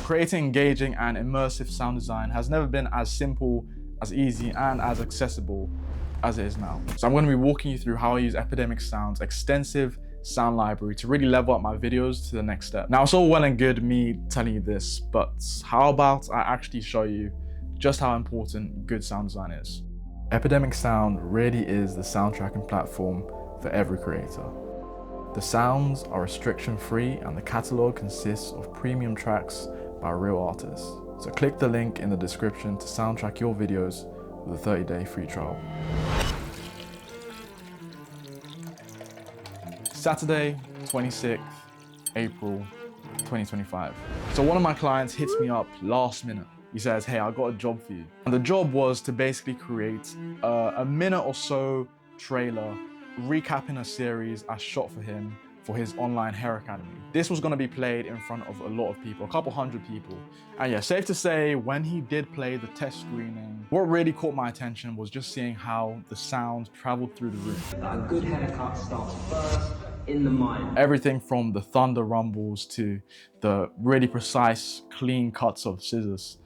Creating engaging and immersive sound design has never been as simple, as easy, and as accessible as it is now. So I'm going to be walking you through how I use Epidemic Sound's extensive sound library to really level up my videos to the next step. Now, it's all well and good me telling you this, but how about I actually show you just how important good sound design is. Epidemic Sound really is the soundtracking platform for every creator. The sounds are restriction-free and the catalog consists of premium tracks by real artists. So click the link in the description to soundtrack your videos with a 30-day free trial. Saturday, 26th April 2025. So one of my clients hits me up last minute. He says, hey, I got a job for you. And the job was to basically create a minute or so trailer recapping a series I shot for him for his online hair academy. This was gonna be played in front of a lot of people, a couple hundred people. And yeah, safe to say, when he did play the test screening, what really caught my attention was just seeing how the sound traveled through the room. A good haircut starts first in the mind. Everything from the thunder rumbles to the really precise, clean cuts of scissors.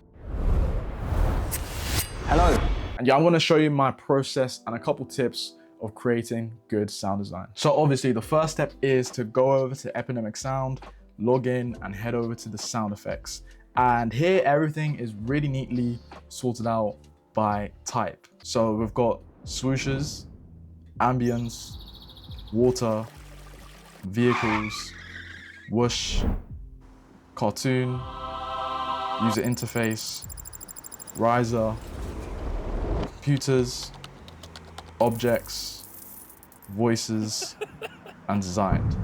Hello. And yeah, I'm gonna show you my process and a couple tips of creating good sound design. So obviously the first step is to go over to Epidemic Sound, log in and head over to the sound effects. And here everything is really neatly sorted out by type. So we've got swooshes, ambience, water, vehicles, whoosh, cartoon, user interface, riser, computers, objects, voices, and designed.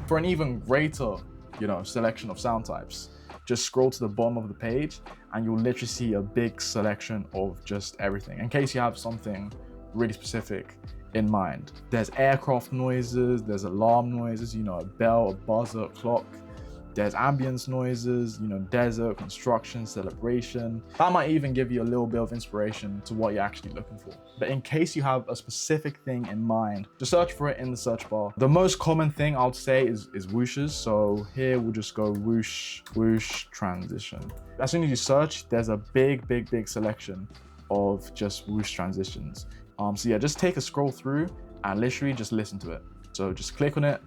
For an even greater, selection of sound types, just scroll to the bottom of the page and you'll literally see a big selection of just everything, in case you have something really specific in mind. There's aircraft noises, there's alarm noises, a bell, a buzzer, a clock. There's ambience noises, desert, construction, celebration. That might even give you a little bit of inspiration to what you're actually looking for. But in case you have a specific thing in mind, just search for it in the search bar. The most common thing I would say is whooshes. So here we'll just go whoosh, whoosh, transition. As soon as you search, there's a big selection of just whoosh transitions. So yeah, just take a scroll through and literally just listen to it. So just click on it,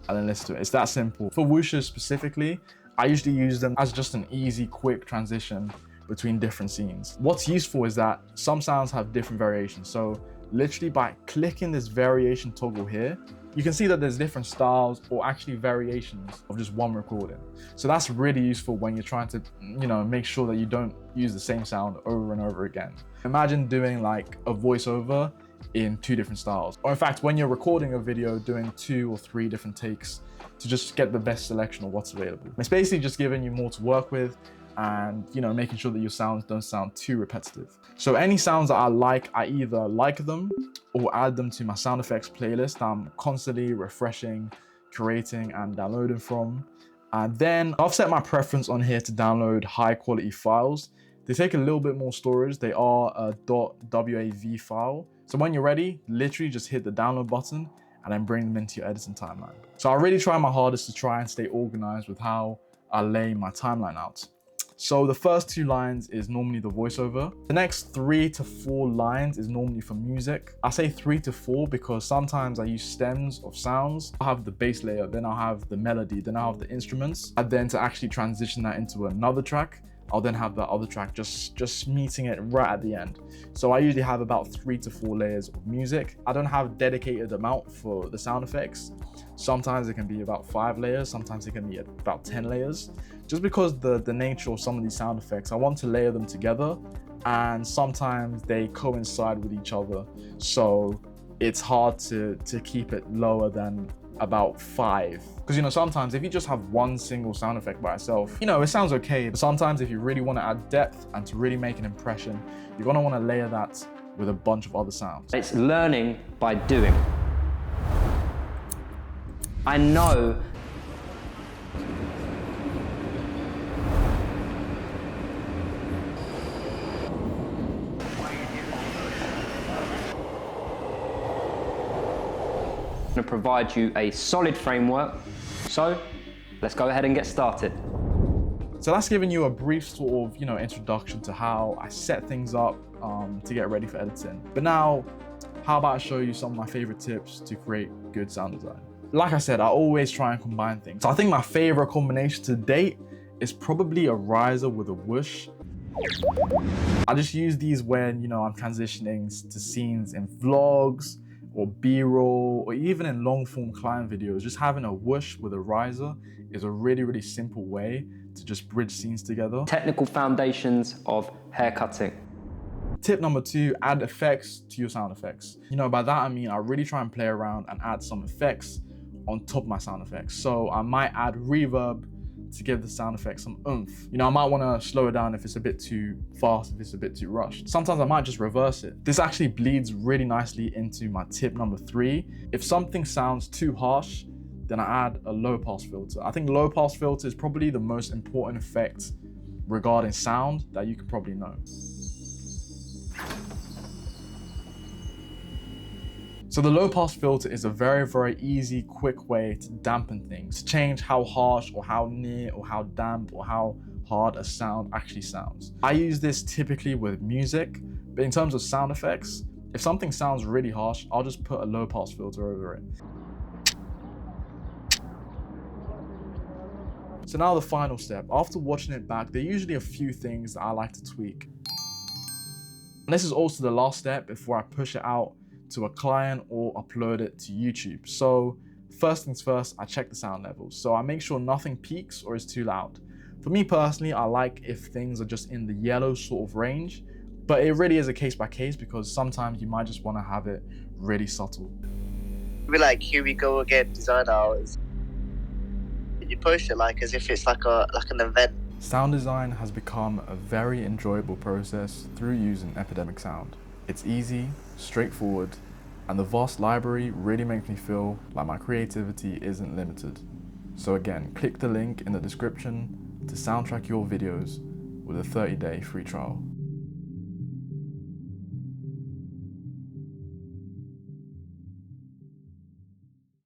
and then listen to it. It's that simple. For whooshes specifically, I usually use them as just an easy, quick transition between different scenes. What's useful is that some sounds have different variations. So literally by clicking this variation toggle here, you can see that there's different styles or actually variations of just one recording. So that's really useful when you're trying to, make sure that you don't use the same sound over and over again. Imagine doing like a voiceover in 2 different styles. Or in fact, when you're recording a video, doing 2 or 3 different takes to just get the best selection of what's available. It's basically just giving you more to work with and, making sure that your sounds don't sound too repetitive. So any sounds that I either like them or add them to my sound effects playlist that I'm constantly refreshing, curating, and downloading from. And then I've set my preference on here to download high quality files. They take a little bit more storage. They are a .wav file. So when you're ready, literally just hit the download button and then bring them into your editing timeline. So I really try my hardest to try and stay organized with how I lay my timeline out. So the first 2 lines is normally the voiceover. The next 3 to 4 lines is normally for music. I say 3 to 4 because sometimes I use stems of sounds. I have the bass layer, then I'll have the melody, then I'll have the instruments. And then to actually transition that into another track, I'll then have that other track just meeting it right at the end. So I usually have about 3 to 4 layers of music. I don't have a dedicated amount for the sound effects. Sometimes it can be about 5 layers, sometimes it can be about 10 layers. Just because the nature of some of these sound effects, I want to layer them together and sometimes they coincide with each other. So it's hard to keep it lower than about 5. Because sometimes if you just have one single sound effect by itself, it sounds okay. But sometimes if you really want to add depth and to really make an impression, you're gonna want to layer that with a bunch of other sounds. It's learning by doing. I know to provide you a solid framework. So let's go ahead and get started. So that's giving you a brief sort of, introduction to how I set things up to get ready for editing. But now, how about I show you some of my favorite tips to create good sound design? Like I said, I always try and combine things. So I think my favorite combination to date is probably a riser with a whoosh. I just use these when, I'm transitioning to scenes in vlogs or B-roll or even in long form client videos. Just having a whoosh with a riser is a really, really simple way to just bridge scenes together. Technical foundations of haircutting. Tip number 2, add effects to your sound effects. By that I mean I really try and play around and add some effects on top of my sound effects. So I might add reverb to give the sound effect some oomph. I might want to slow it down if it's a bit too fast, if it's a bit too rushed. Sometimes I might just reverse it. This actually bleeds really nicely into my tip number 3. If something sounds too harsh, then I add a low pass filter. I think low pass filter is probably the most important effect regarding sound that you can probably know. So the low pass filter is a very, very easy, quick way to dampen things, to change how harsh or how near or how damp or how hard a sound actually sounds. I use this typically with music, but in terms of sound effects, if something sounds really harsh, I'll just put a low pass filter over it. So now the final step. After watching it back, there are usually a few things that I like to tweak. And this is also the last step before I push it out to a client or upload it to YouTube. So first things first, I check the sound levels. So I make sure nothing peaks or is too loud. For me personally, I like if things are just in the yellow sort of range, but it really is a case by case because sometimes you might just want to have it really subtle. We're like, here we go again, design hours. You post it like as if it's like an event. Sound design has become a very enjoyable process through using Epidemic Sound. It's easy, straightforward, and the vast library really makes me feel like my creativity isn't limited. So again, click the link in the description to soundtrack your videos with a 30-day free trial.